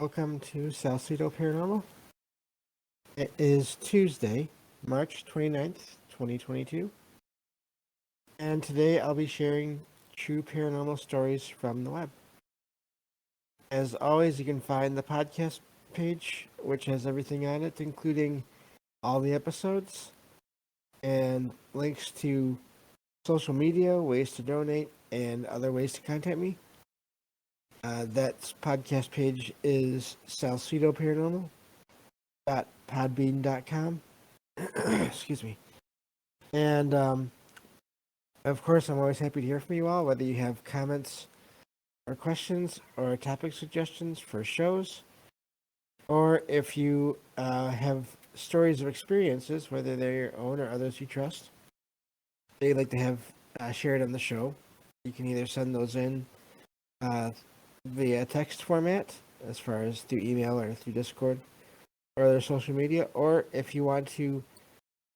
Welcome to Salcedo Paranormal. It is Tuesday, March 29th, 2022, and today I'll be sharing true paranormal stories from the web. As always, you can find the podcast page, which has everything on it, including all the episodes and links to social media, ways to donate, and other ways to contact me. That podcast page is salcedoparanormal.podbean.com. Excuse me. And of course, I'm always happy to hear from you all, whether you have comments or questions or topic suggestions for shows, or if you have stories of experiences, whether they're your own or others you trust, that you'd like to have shared on the show. You can either send those in via text format, as far as through email or through Discord or other social media, or if you want to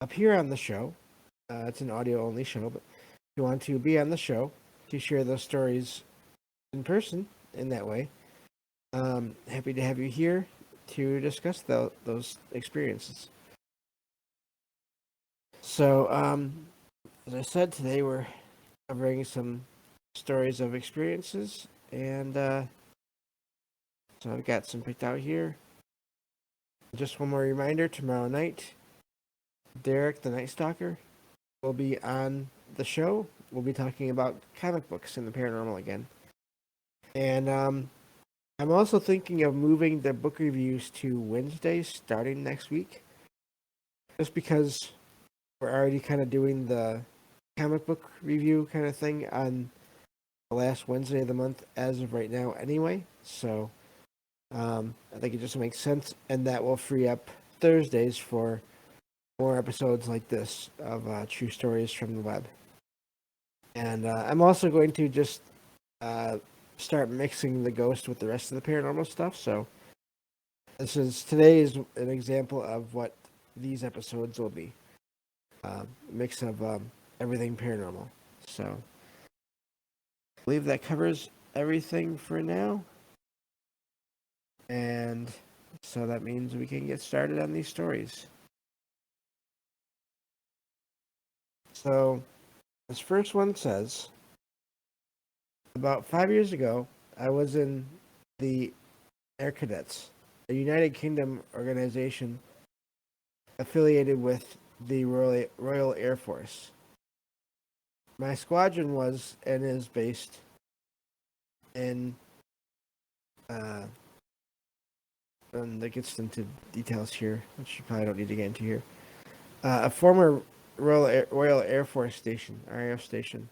appear on the show, it's an audio only show, but if you want to be on the show to share those stories in person in that way, happy to have you here to discuss those experiences. So, as I said, today we're covering some stories of experiences, and so I've got some picked out here. Just one more reminder, tomorrow night, Derek the Night Stalker will be on the show. We'll be talking about comic books and the paranormal again. And I'm also thinking of moving the book reviews to Wednesdays starting next week, just because we're already kind of doing the comic book review kind of thing on the last Wednesday of the month as of right now anyway. So I think it just makes sense, and that will free up Thursdays for more episodes like this of true stories from the web. And I'm also going to just start mixing the ghost with the rest of the paranormal stuff. So today is an example of what these episodes will be. A mix of everything paranormal. So I believe that covers everything for now. And so that means we can get started on these stories. So this first one says, about 5 years ago, I was in the Air Cadets, a United Kingdom organization affiliated with the Royal Air Force. My squadron was and is based in, and that gets into details here, which you probably don't need to get into here, a former Royal Air Force station, RAF station,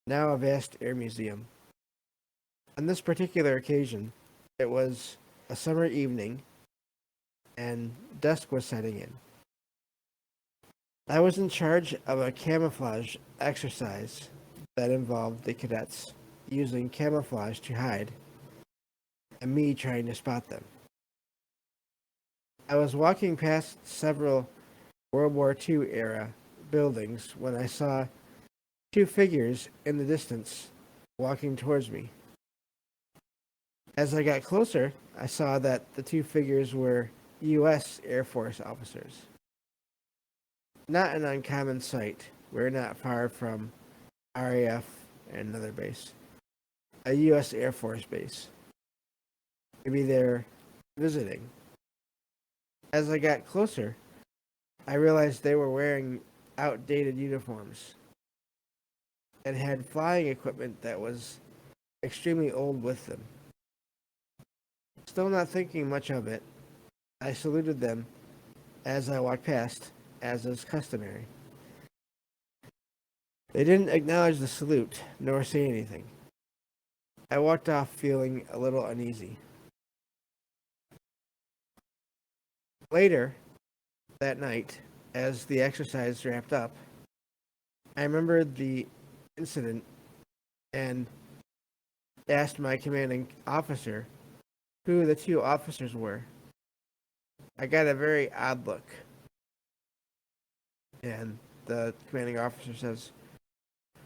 now a vast air museum. On this particular occasion, it was a summer evening, and dusk was setting in. I was in charge of a camouflage exercise that involved the cadets using camouflage to hide, and me trying to spot them. I was walking past several World War II era buildings when I saw two figures in the distance walking towards me. As I got closer, I saw that the two figures were U.S. Air Force officers. Not an uncommon sight. We're not far from RAF and another base. A U.S. Air Force base. Maybe they're visiting. As I got closer, I realized they were wearing outdated uniforms and had flying equipment that was extremely old with them. Still not thinking much of it, I saluted them as I walked past, as is customary. They didn't acknowledge the salute, nor say anything. I walked off feeling a little uneasy. Later that night, as the exercise wrapped up, I remembered the incident and asked my commanding officer who the two officers were. I got a very odd look. And the commanding officer says,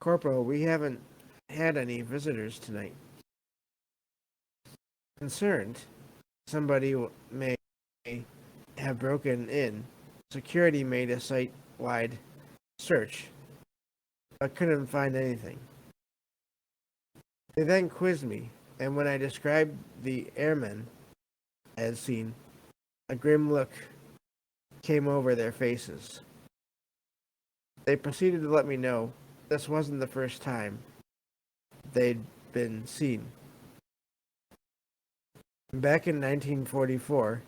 "Corporal, we haven't had any visitors tonight." Concerned, somebody may have broken in. Security made a site-wide search, but couldn't find anything. They then quizzed me, and when I described the airmen I had seen, a grim look came over their faces. They proceeded to let me know this wasn't the first time they'd been seen. Back in 1944,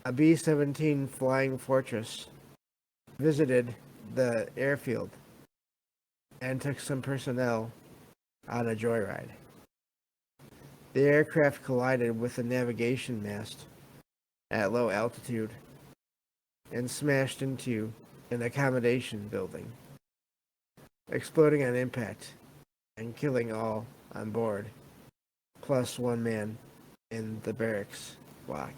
a B-17 Flying Fortress visited the airfield and took some personnel on a joyride. The aircraft collided with a navigation mast at low altitude and smashed into an accommodation building, exploding on impact and killing all on board, plus one man in the barracks block.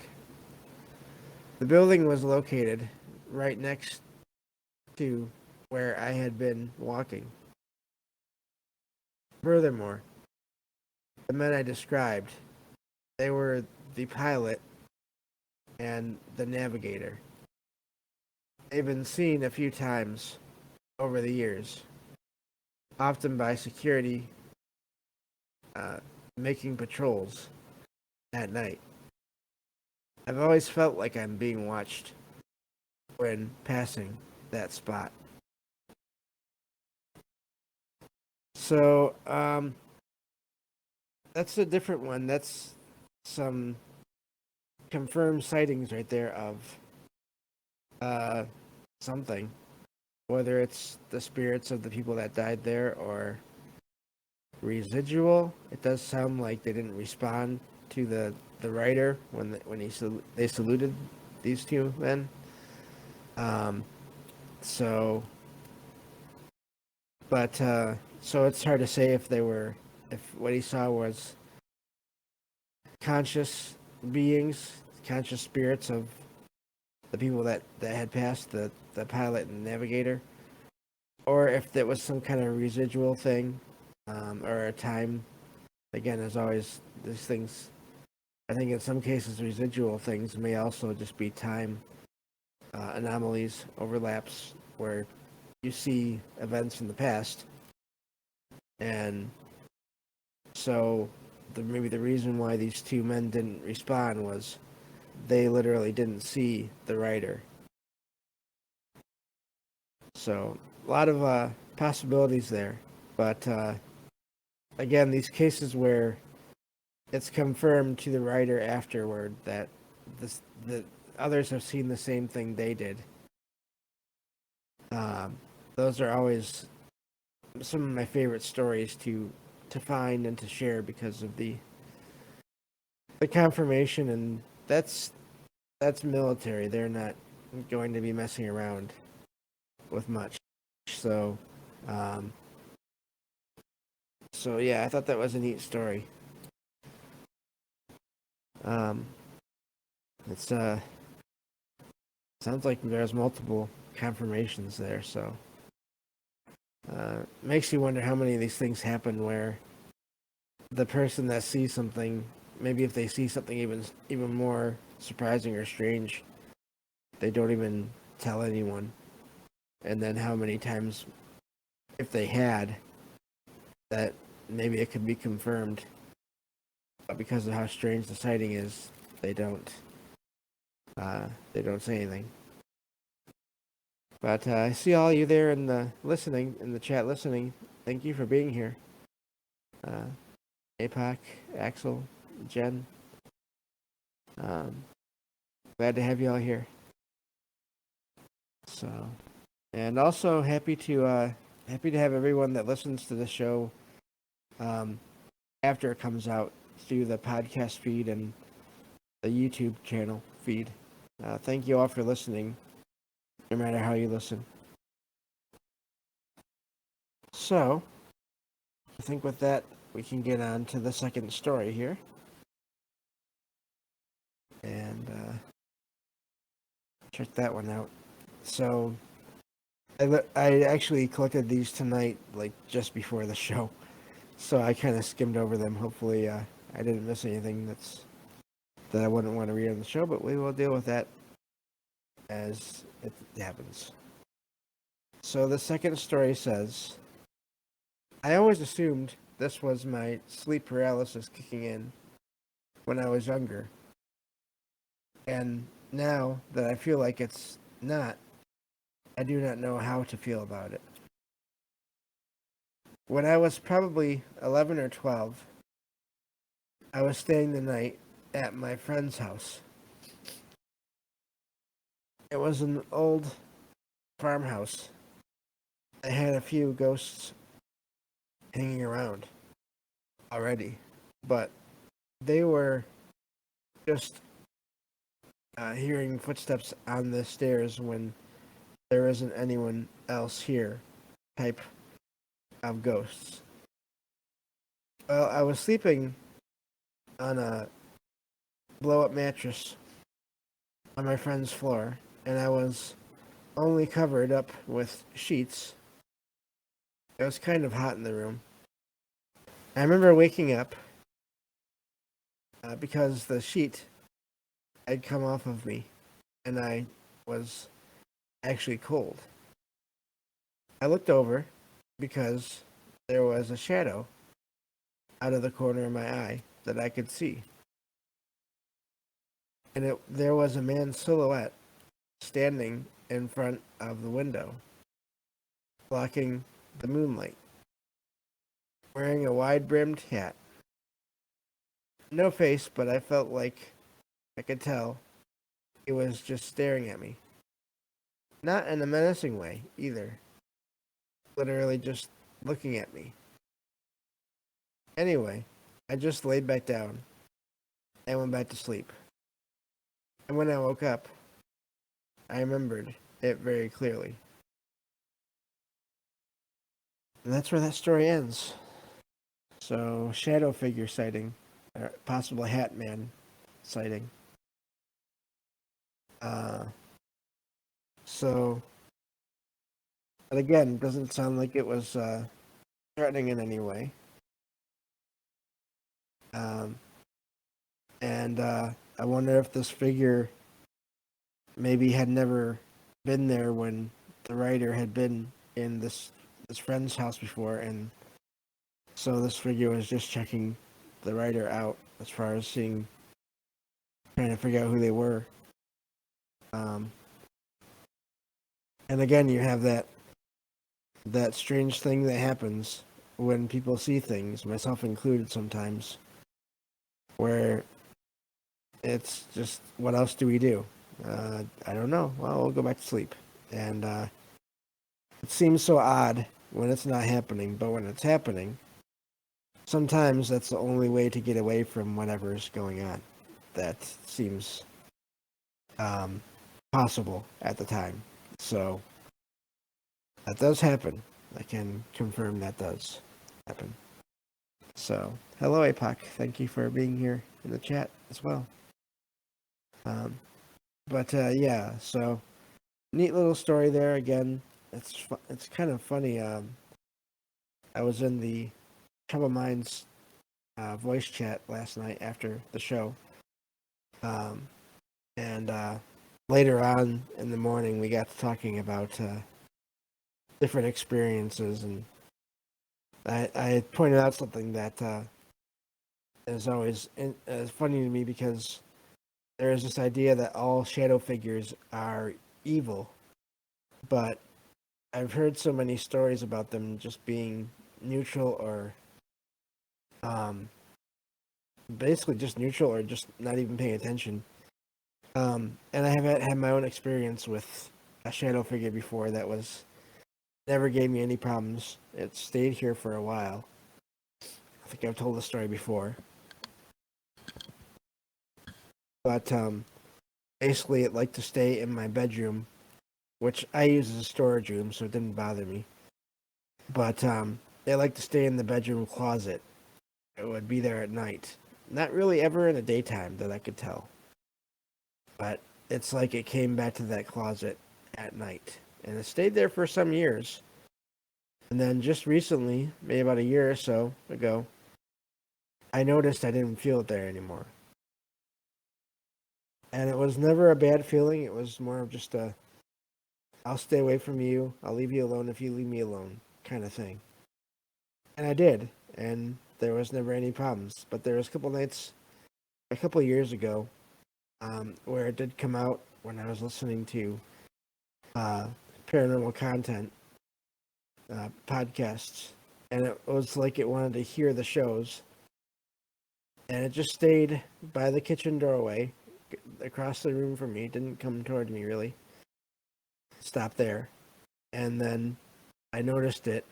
The building was located right next to where I had been walking. Furthermore, the men I described, they were the pilot and the navigator. They've been seen a few times over the years, often by security making patrols at night. I've always felt like I'm being watched when passing that spot. So, that's a different one. That's some confirmed sightings right there of something. Whether it's the spirits of the people that died there or residual. It does sound like they didn't respond to the writer when they saluted these two men. So it's hard to say if what he saw was conscious beings, conscious spirits of the people that had passed, the pilot and navigator, or if it was some kind of residual thing, or a time. Again, as always, these things, I think in some cases residual things may also just be time anomalies, overlaps, where you see events in the past. And so maybe the reason why these two men didn't respond was they literally didn't see the writer. So a lot of possibilities there. But again, these cases where it's confirmed to the writer afterward that the others have seen the same thing they did. Those are always some of my favorite stories to find and to share because of the confirmation, and that's military. They're not going to be messing around with much. So yeah, I thought that was a neat story. It's sounds like there's multiple confirmations there, so makes you wonder how many of these things happen where the person that sees something, maybe if they see something even more surprising or strange, they don't even tell anyone. And then how many times, if they had, that maybe it could be confirmed, but because of how strange the sighting is, they don't say anything. But I see all you there in the chat listening. Thank you for being here. APOC, Axel, Jen. Glad to have you all here. So, and also happy to have everyone that listens to the show after it comes out through the podcast feed and the YouTube channel feed. Thank you all for listening, no matter how you listen. So, I think with that, we can get on to the second story here. And check that one out. So, I actually collected these tonight, like just before the show. So I kind of skimmed over them. Hopefully, I didn't miss anything that's that I wouldn't want to read on the show, but we will deal with that as it happens. So the second story says, I always assumed this was my sleep paralysis kicking in when I was younger. And now that I feel like it's not, I do not know how to feel about it. When I was probably 11 or 12, I was staying the night at my friend's house. It was an old farmhouse. I had a few ghosts hanging around already, but they were just hearing footsteps on the stairs when there isn't anyone else here type of ghosts. Well, I was sleeping on a blow-up mattress on my friend's floor, and I was only covered up with sheets. It was kind of hot in the room. I remember waking up because the sheet had come off of me, and I was actually cold. I looked over because there was a shadow out of the corner of my eye that I could see. And there was a man's silhouette standing in front of the window, blocking the moonlight, wearing a wide-brimmed hat. No face, but I felt like I could tell he was just staring at me. Not in a menacing way, either. Literally just looking at me. Anyway, I just laid back down and went back to sleep. And when I woke up, I remembered it very clearly. And that's where that story ends. So, shadow figure sighting, or possible hat man sighting. So, but again, it doesn't sound like it was threatening in any way. And I wonder if this figure maybe had never been there when the writer had been in this friend's house before, and so this figure was just checking the writer out as far as trying to figure out who they were. And again, you have that strange thing that happens when people see things, myself included sometimes, where it's just, what else do we do? I don't know. Well, we'll go back to sleep. And it seems so odd when it's not happening, but when it's happening, sometimes that's the only way to get away from whatever's going on. That seems possible at the time. So that does happen. I can confirm that does happen. So, hello APOC. Thank you for being here in the chat as well. But yeah, so neat little story there. Again, it's kind of funny. I was in the Trouble Minds voice chat last night after the show, and later on in the morning we got to talking about different experiences, and I pointed out something that is always funny to me, because there is this idea that all shadow figures are evil, but I've heard so many stories about them just being neutral, or basically just neutral, or just not even paying attention. And I have had my own experience with a shadow figure before that never gave me any problems. It stayed here for a while. I think I've told the story before. But basically it liked to stay in my bedroom, which I use as a storage room, so it didn't bother me. But they liked to stay in the bedroom closet. It would be there at night. Not really ever in the daytime that I could tell. But it's like it came back to that closet at night. And it stayed there for some years. And then just recently, maybe about a year or so ago, I noticed I didn't feel it there anymore. And it was never a bad feeling. It was more of just a, I'll stay away from you. I'll leave you alone if you leave me alone kind of thing. And I did. And there was never any problems. But there was a couple nights, a couple of years ago, where it did come out when I was listening to uh, paranormal content podcasts. And it was like it wanted to hear the shows. And it just stayed by the kitchen doorway across the room from me. It didn't come toward me really. Stop there. And then I noticed it.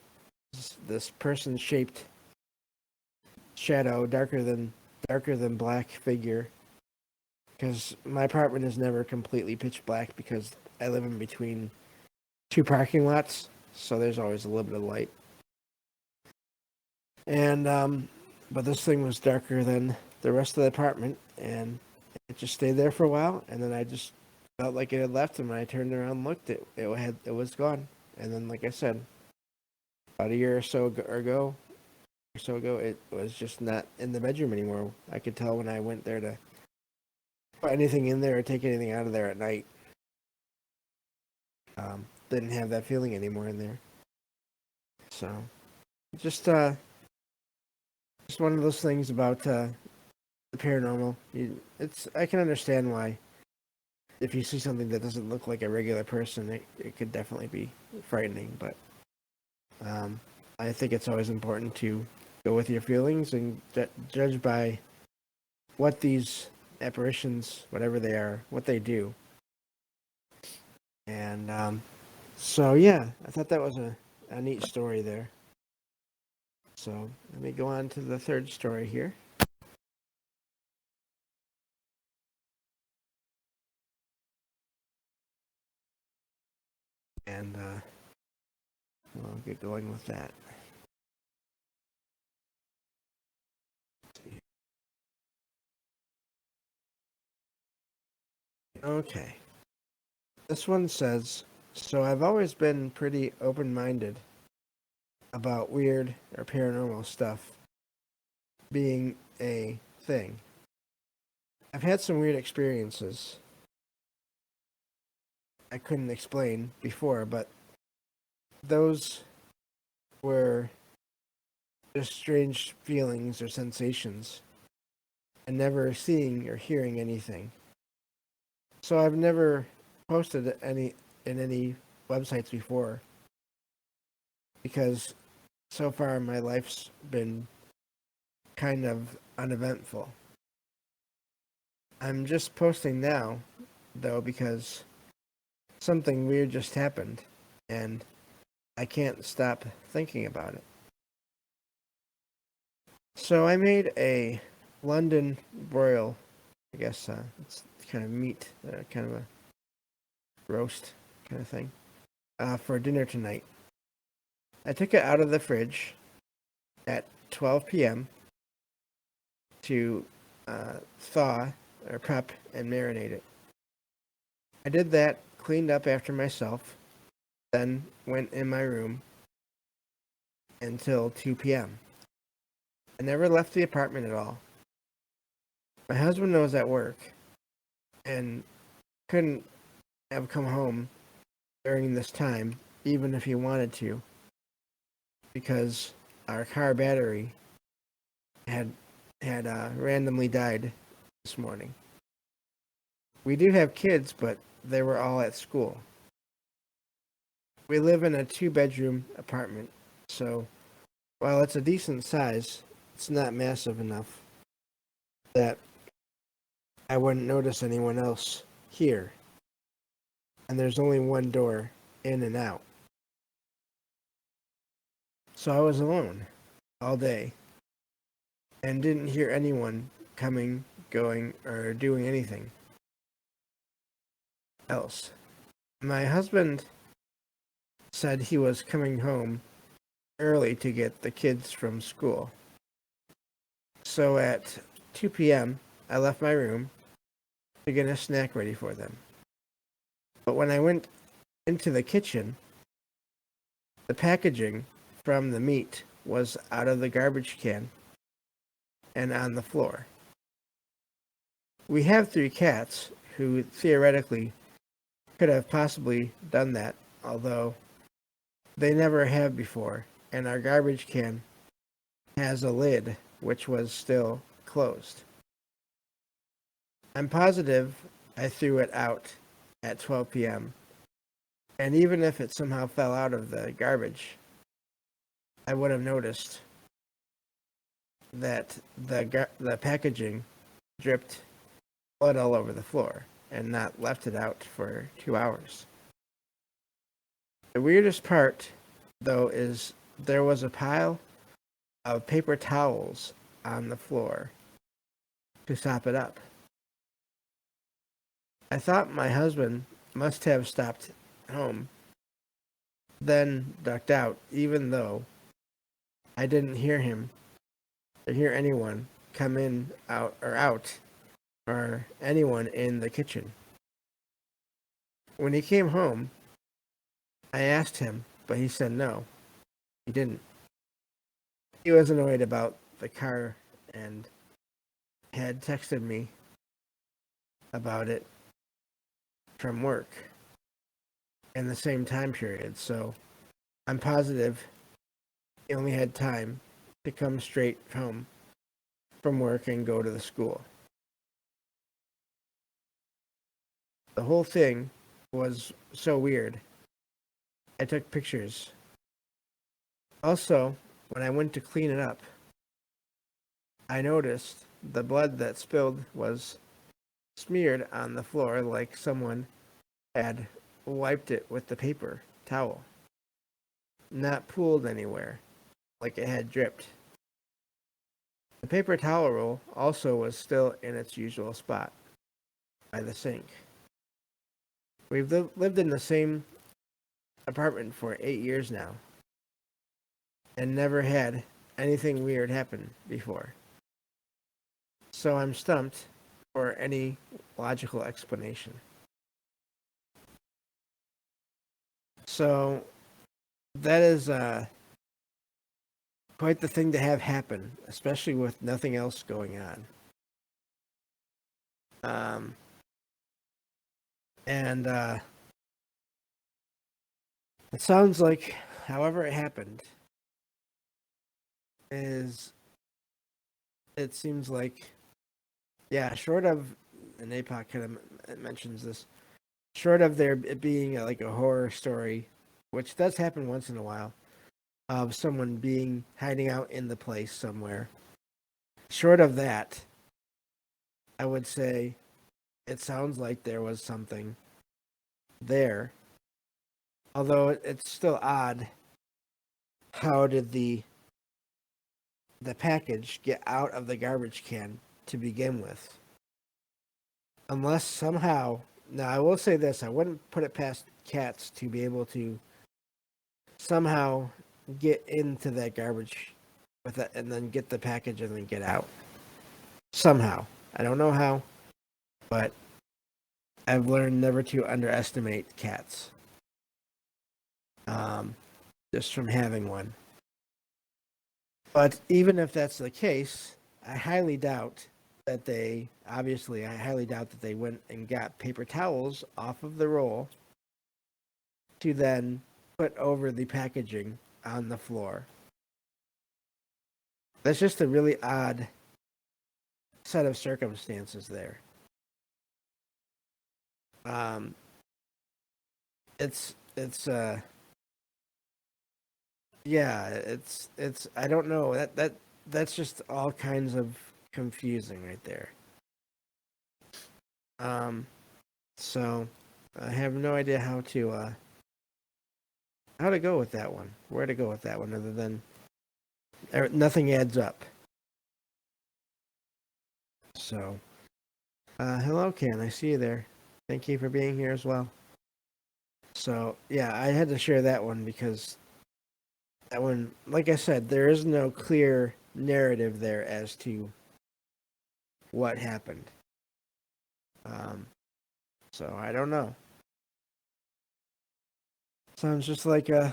This person shaped shadow, darker than black figure. Because my apartment is never completely pitch black because I live in between two parking lots, so there's always a little bit of light. And but this thing was darker than the rest of the apartment, and it just stayed there for a while, and then I just felt like it had left, and when I turned around and looked, it was gone. And then, like I said, about a year or so ago, it was just not in the bedroom anymore. I could tell when I went there to put anything in there or take anything out of there at night. Didn't have that feeling anymore in there. So, just one of those things about the paranormal. I can understand why. If you see something that doesn't look like a regular person, it could definitely be frightening. But I think it's always important to go with your feelings and judge by what these apparitions, whatever they are, what they do. And so, yeah, I thought that was a neat story there. So let me go on to the third story here. And we'll get going with that. Okay. This one says, so I've always been pretty open-minded about weird or paranormal stuff being a thing. I've had some weird experiences I couldn't explain before, but those were just strange feelings or sensations and never seeing or hearing anything. So I've never posted in any websites before because so far my life's been kind of uneventful. I'm just posting now, though, because something weird just happened, and I can't stop thinking about it. So I made a London broil, I guess it's kind of meat, kind of a roast kind of thing, for dinner tonight. I took it out of the fridge at 12 p.m. to thaw or prep and marinate it. I did that, cleaned up after myself, then went in my room until 2 p.m. I never left the apartment at all. My husband was at work and couldn't have come home during this time, even if he wanted to, because our car battery had randomly died this morning. We do have kids, but they were all at school. We live in a 2-bedroom apartment, so while it's a decent size, it's not massive enough that I wouldn't notice anyone else here. And there's only one door in and out. So I was alone all day and didn't hear anyone coming, going, or doing anything else. My husband said he was coming home early to get the kids from school. So at 2 p.m., I left my room to get a snack ready for them. But when I went into the kitchen, the packaging from the meat was out of the garbage can and on the floor. We have 3 cats who theoretically could have possibly done that, although they never have before, and our garbage can has a lid which was still closed. I'm positive I threw it out at 12 p.m., and even if it somehow fell out of the garbage, I would have noticed that the packaging dripped blood all over the floor and not left it out for 2 hours. The weirdest part, though, is there was a pile of paper towels on the floor to sop it up. I thought my husband must have stopped home, then ducked out, even though I didn't hear him or hear anyone come in, out, or anyone in the kitchen. When he came home, I asked him, but he said no, he didn't. He was annoyed about the car and had texted me about it from work in the same time period, so I'm positive he only had time to come straight home from work and go to the school. The whole thing was so weird. I took pictures. Also, when I went to clean it up, I noticed the blood that spilled was smeared on the floor like someone had wiped it with the paper towel. Not pooled anywhere, like it had dripped. The paper towel roll also was still in its usual spot, by the sink. We've lived in the same apartment for 8 years now, and never had anything weird happen before. So I'm stumped for any logical explanation. So that is quite the thing to have happen, especially with nothing else going on. And it sounds like, however it happened, it seems like, yeah, short of, and APOC kind of mentions this, short of there being like a horror story, which does happen once in a while, of someone hiding out in the place somewhere. Short of that, I would say it sounds like there was something there. Although it's still odd, how did the package get out of the garbage can to begin with? Unless somehow, now I will say this, I wouldn't put it past cats to be able to somehow get into that garbage with it and then get the package and then get out. Somehow. I don't know how, but I've learned never to underestimate cats. Just from having one. But even if that's the case, I highly doubt that they went and got paper towels off of the roll to then put over the packaging on the floor. That's just a really odd set of circumstances there. It's I don't know, that's just all kinds of confusing right there. So I have no idea how to go with that one, where to go with that one, other than nothing adds up. So hello, Ken, I see you there. Thank you for being here as well. So yeah, I had to share that one because that one, like I said, there is no clear narrative there as to what happened. So I don't know. Sounds just like a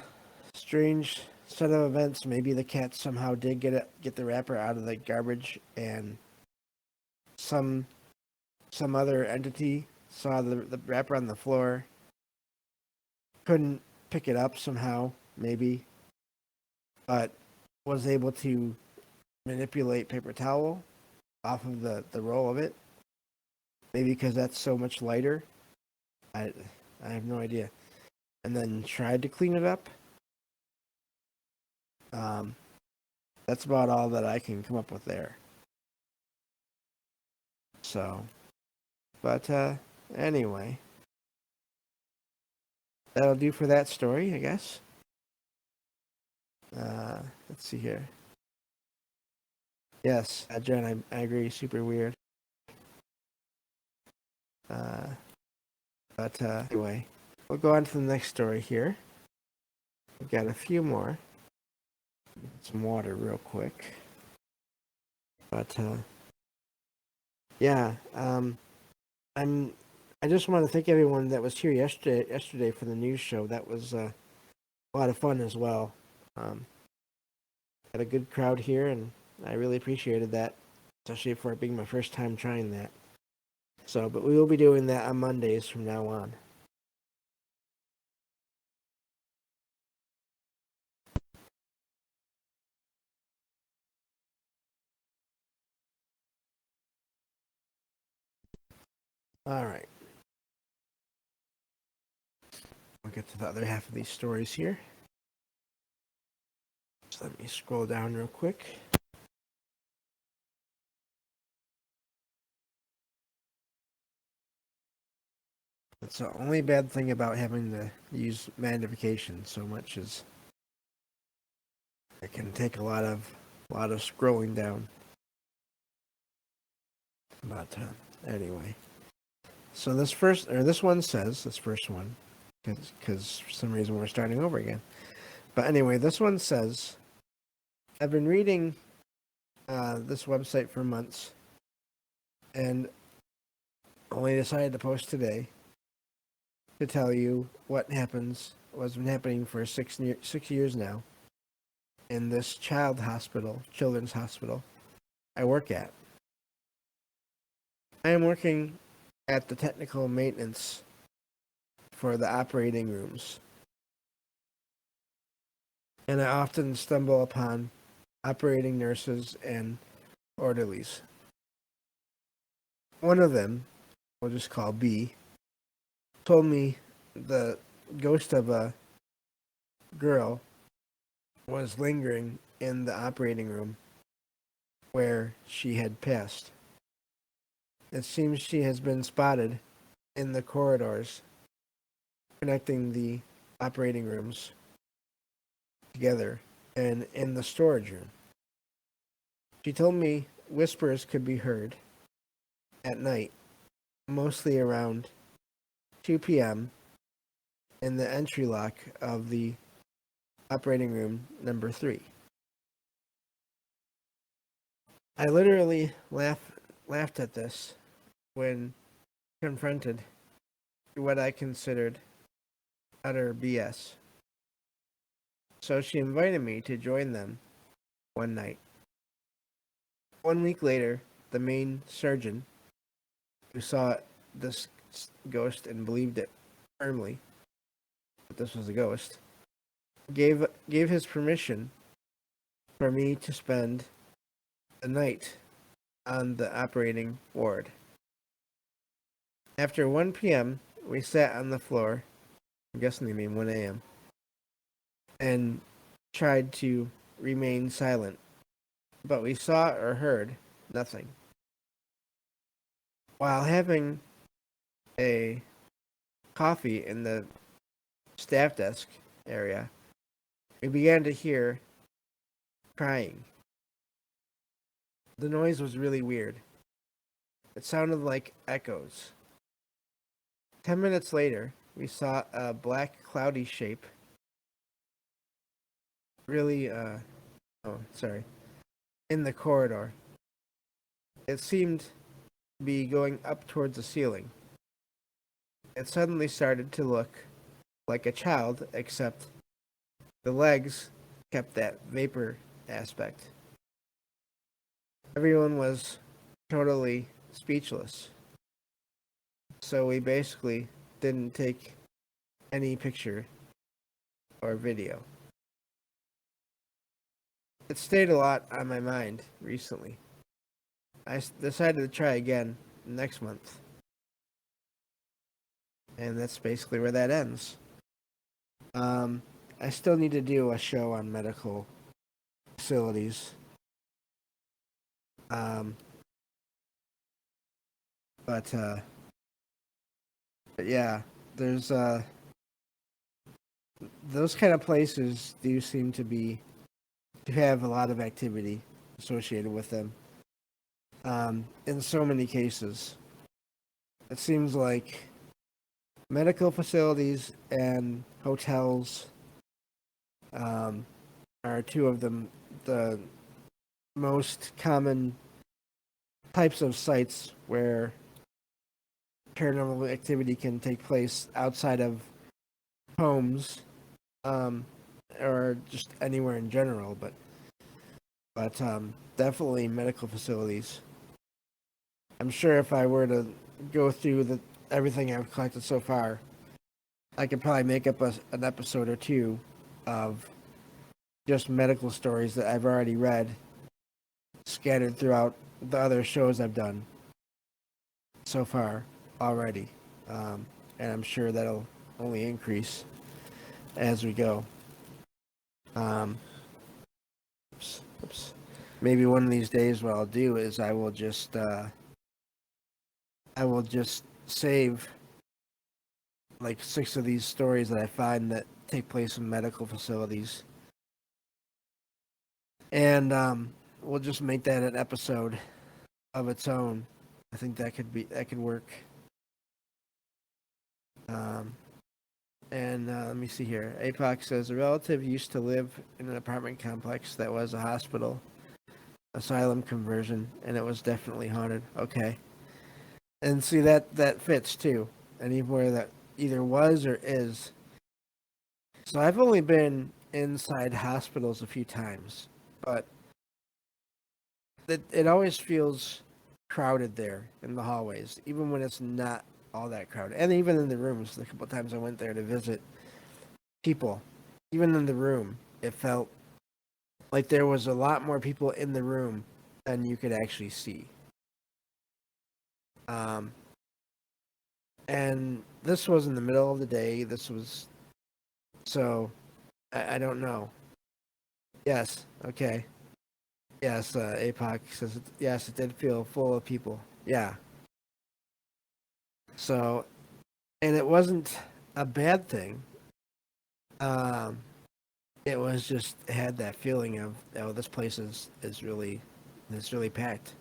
strange set of events. Maybe the cat somehow did get the wrapper out of the garbage, and some other entity saw the wrapper on the floor, couldn't pick it up somehow, maybe, but was able to manipulate paper towel off of the roll of it. Maybe because that's so much lighter. I have no idea. And then tried to clean it up. That's about all that I can come up with there. So, but anyway, that'll do for that story, I guess. Let's see here. Yes, Jen, I agree. Super weird. But anyway, we'll go on to the next story here. We've got a few more. Get some water real quick. But yeah, I just want to thank everyone that was here yesterday for the news show. That was a lot of fun as well. Had a good crowd here, and I really appreciated that, especially for it being my first time trying that. So, but we will be doing that on Mondays from now on. All right. We'll get to the other half of these stories here. So let me scroll down real quick. That's the only bad thing about having to use magnification so much is it can take a lot of scrolling down. But anyway, so this first one says this first one because for some reason we're starting over again. But anyway, this one says, I've been reading this website for months, and only decided to post today to tell you what's been happening for 6 years now in this children's hospital I work at. I am working at the technical maintenance for the operating rooms, and I often stumble upon operating nurses and orderlies. One of them, we'll just call B, told me the ghost of a girl was lingering in the operating room where she had passed. It seems she has been spotted in the corridors connecting the operating rooms together and in the storage room. She told me whispers could be heard at night, mostly around 2 p.m. in the entry lock of the operating room number 3. I literally laughed at this when confronted what I considered utter BS. So she invited me to join them one night. 1 week later, the main surgeon, who saw this ghost and believed it firmly that this was a ghost, gave his permission for me to spend the night on the operating ward. After 1 p.m., we sat on the floor, I'm guessing they mean 1 a.m., and tried to remain silent, but we saw or heard nothing. While having a coffee in the staff desk area, we began to hear crying. The noise was really weird. It sounded like echoes. 10 minutes later, we saw a black cloudy shape in the corridor. It seemed to be going up towards the ceiling. It suddenly started to look like a child, except the legs kept that vapor aspect. Everyone was totally speechless. So we basically didn't take any picture or video. It stayed a lot on my mind recently. I decided to try again next month. And that's basically where that ends. I still need to do a show on medical facilities. Um, but, uh, but yeah, there's those kind of places do seem to have a lot of activity associated with them. In so many cases, it seems like medical facilities and hotels are two of the most common types of sites where paranormal activity can take place outside of homes, or just anywhere in general, but definitely medical facilities. I'm sure if I were to go through everything I've collected so far, I could probably make up an episode or two of just medical stories that I've already read, scattered throughout the other shows I've done so far already. And I'm sure that'll only increase as we go. Oops. Maybe one of these days what I'll do is I will just save like 6 of these stories that I find that take place in medical facilities. And we'll just make that an episode of its own. I think that could work. And let me see here. APOC says a relative used to live in an apartment complex that was a hospital asylum conversion, and it was definitely haunted. Okay. And see that fits too. Anywhere that either was or is. So I've only been inside hospitals a few times, but it always feels crowded there in the hallways, even when it's not all that crowded. And even in the rooms, the couple times I went there to visit people, even in the room, it felt like there was a lot more people in the room than you could actually see. And this was in the middle of the day. So I don't know. Yes, okay. Yes, APOC says, yes, it did feel full of people. Yeah. So, and it wasn't a bad thing. It was just it had that feeling of, oh, this place is really packed.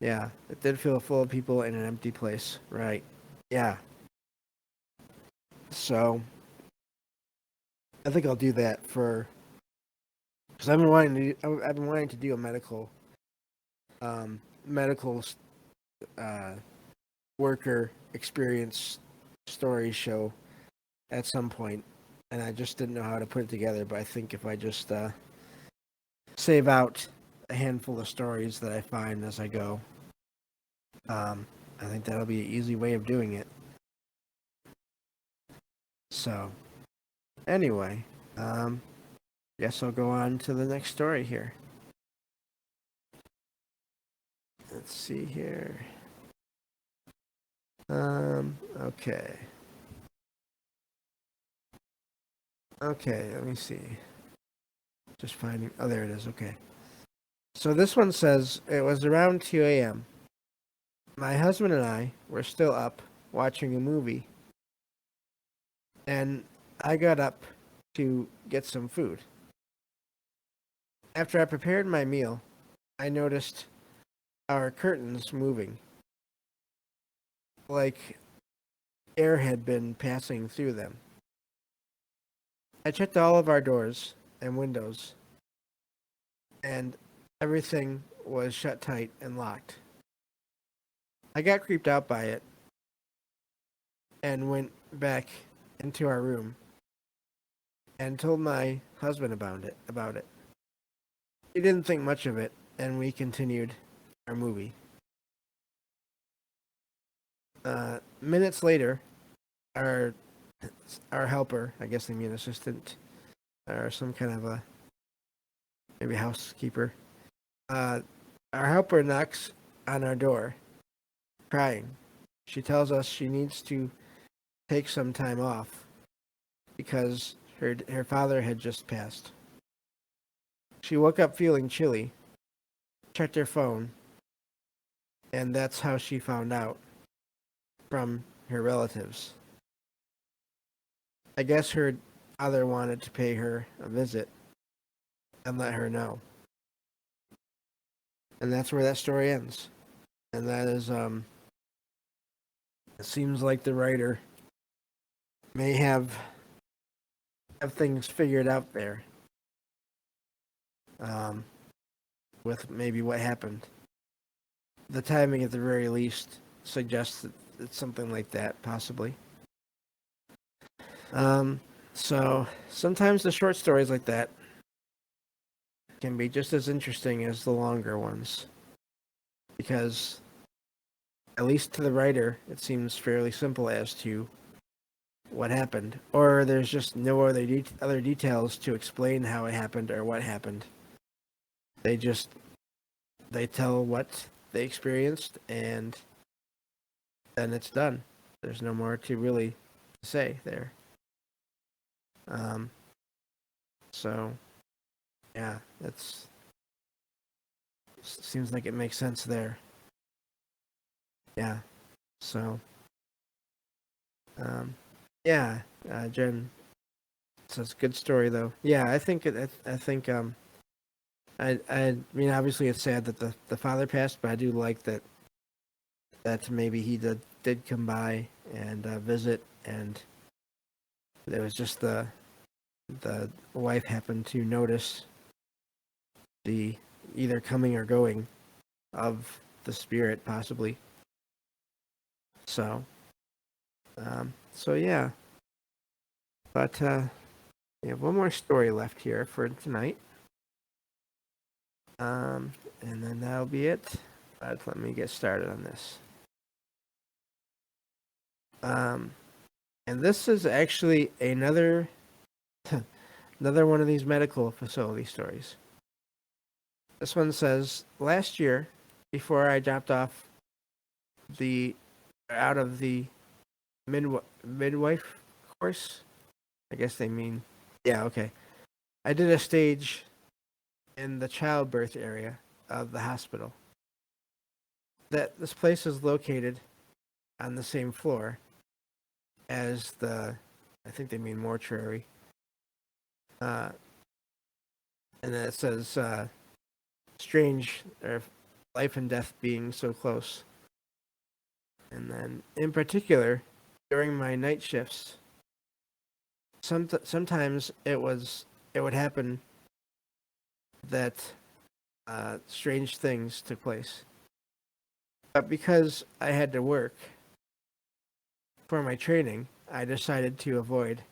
Yeah, it did feel full of people in an empty place, right? Yeah. So, I think I'll do that because I've been wanting to do a medical worker experience story show at some point, and I just didn't know how to put it together. But I think if I just save out a handful of stories that I find as I go, I think that'll be an easy way of doing it. So, anyway, guess I'll go on to the next story here. Let's see here. Okay. Okay, let me see. Just finding. Oh, there it is. Okay. So this one says it was around 2 a.m. My husband and I were still up watching a movie, and I got up to get some food. After I prepared my meal, I noticed our curtains moving, like air had been passing through them. I checked all of our doors and windows, and everything was shut tight and locked. I got creeped out by it and went back into our room and told my husband about it. He didn't think much of it, and we continued our movie. Minutes later, our our helper, I guess they mean assistant, or some kind of a maybe housekeeper. Uh, our helper knocks on our door, crying. She tells us she needs to take some time off because her father had just passed. She woke up feeling chilly, checked her phone, and that's how she found out from her relatives. I guess her father wanted to pay her a visit and let her know. And that's where that story ends. And that is, it seems like the writer may have things figured out there, um, with maybe what happened. The timing, at the very least, suggests that it's something like that, possibly. So sometimes the short stories like that can be just as interesting as the longer ones, because at least to the writer, it seems fairly simple as to what happened, or there's just no other details to explain how it happened or what happened. They just they tell what they experienced, and then it's done. There's no more to really say there. Um, so yeah, it's seems like it makes sense there. Yeah. So um, yeah, Jen says good story though. Yeah, I think I think I mean obviously it's sad that the father passed, but I do like that maybe he did come by and visit, and it was just the wife happened to notice the either coming or going of the spirit, possibly. So, so yeah. But we have one more story left here for tonight, and then that'll be it. But let me get started on this. And this is actually another another one of these medical facility stories. This one says, last year, before I dropped off the out of the midwife course, I guess they mean, yeah, okay. I did a stage in the childbirth area of the hospital. That this place is located on the same floor as I think they mean mortuary. And then it says, strange, or life and death being so close. And then, in particular, during my night shifts, sometimes it would happen that strange things took place. But because I had to work for my training, I decided to avoid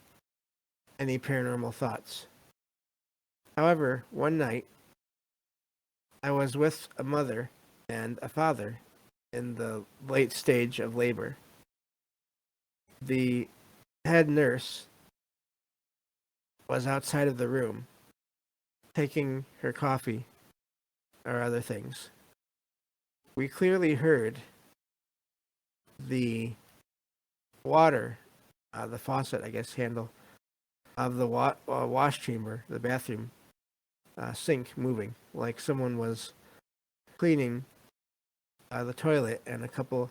any paranormal thoughts. However, one night, I was with a mother and a father in the late stage of labor. The head nurse was outside of the room taking her coffee or other things. We clearly heard the water, the faucet, I guess, handle of the wash chamber, the bathroom sink moving, like someone was cleaning the toilet. And a couple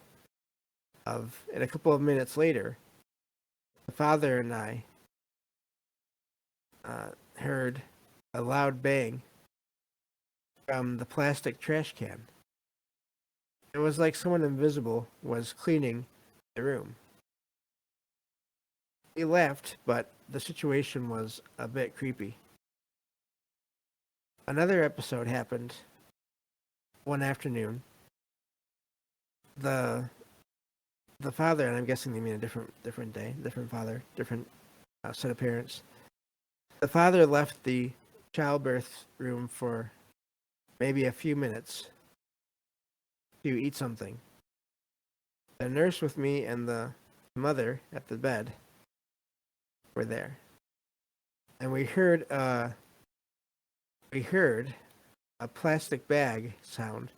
of minutes later, the father and I heard a loud bang from the plastic trash can. It was like someone invisible was cleaning the room. We laughed, but the situation was a bit creepy. Another episode happened one afternoon. The father, and I'm guessing they mean a different day, different father, different set of parents. The father left the childbirth room for maybe a few minutes to eat something the nurse with me and the mother at the bed were there, and we heard a plastic bag sound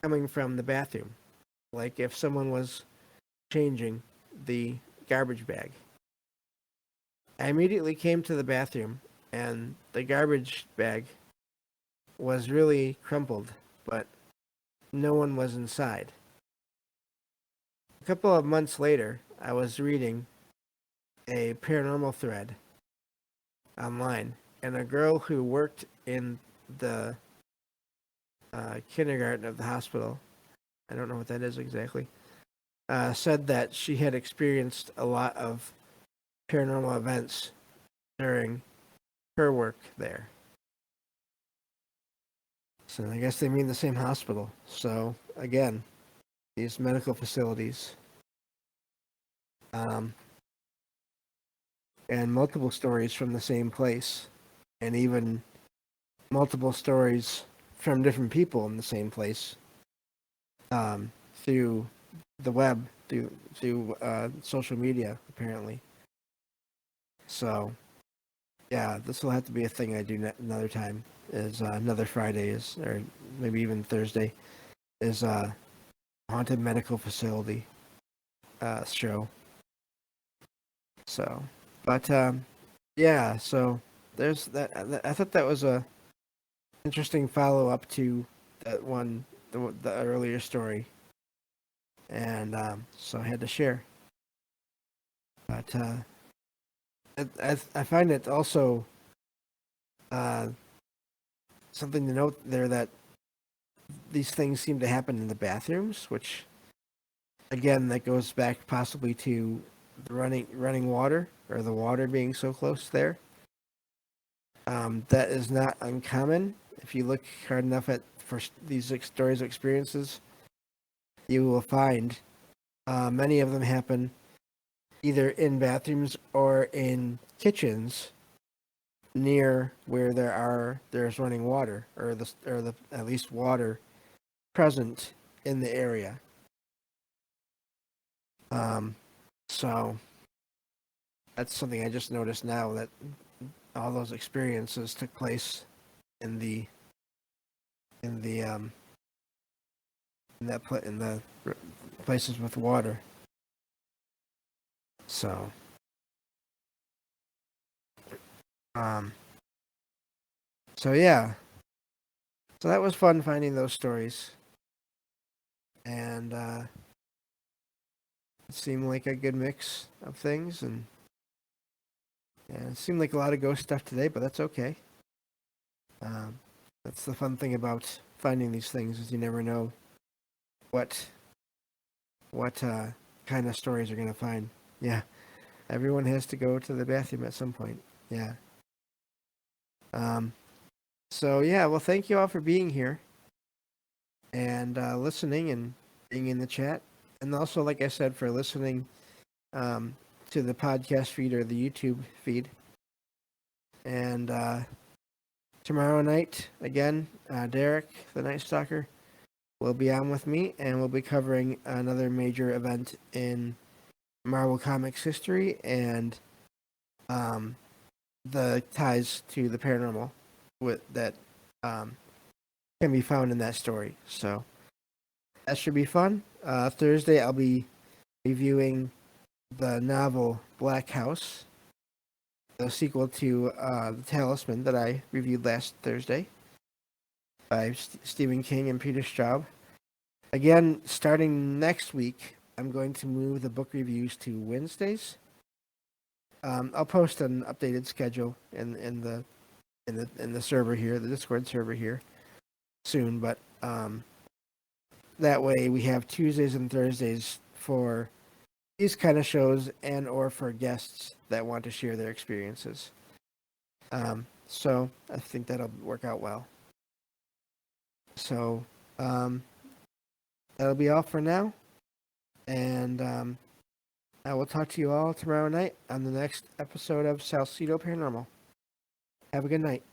coming from the bathroom, like if someone was changing the garbage bag. I immediately came to the bathroom, and the garbage bag was really crumpled, but no one was inside. A couple of months later, I was reading a paranormal thread online, and a girl who worked in the kindergarten of the hospital, I don't know what that is exactly, said that she had experienced a lot of paranormal events during her work there. So I guess they mean the same hospital. So again, these medical facilities, and multiple stories from the same place, and even multiple stories from different people in the same place, through the web, through social media, apparently. So, yeah, this will have to be a thing I do another time. Is another Friday is, or maybe even Thursday, is haunted medical facility show. So, but yeah, so there's that. I thought that was a interesting follow up to that one, the earlier story, and so I had to share. But I find it also uh, something to note there that these things seem to happen in the bathrooms, which again that goes back possibly to the running water, or the water being so close there. That is not uncommon. If you look hard enough at for these stories of experiences, you will find many of them happen either in bathrooms or in kitchens near where there's running water, or the at least water present in the area. So that's something I just noticed now, that all those experiences took place in the in the in the places with water. So um so yeah. So that was fun finding those stories. And it seemed like a good mix of things, and yeah, it seemed like a lot of ghost stuff today, but that's okay. Um, that's the fun thing about finding these things, is you never know what kind of stories you're gonna find. Yeah, everyone has to go to the bathroom at some point. Yeah. Um, so yeah, well, thank you all for being here and listening and being in the chat, and also, like I said, for listening to the podcast feed or the YouTube feed. And tomorrow night, again, Derek, the Night Stalker, will be on with me, and we'll be covering another major event in Marvel Comics history, and the ties to the paranormal that can be found in that story. So that should be fun. Thursday, I'll be reviewing the novel Black House, the sequel to The Talisman that I reviewed last Thursday by Stephen King and Peter Straub. Again, starting next week, I'm going to move the book reviews to Wednesdays. I'll post an updated schedule in the server here, the Discord server here, soon. But that way, we have Tuesdays and Thursdays for these kind of shows, and or for guests that want to share their experiences. So I think that'll work out well. So that'll be all for now, and I will talk to you all tomorrow night on the next episode of Salcedo Paranormal. Have a good night.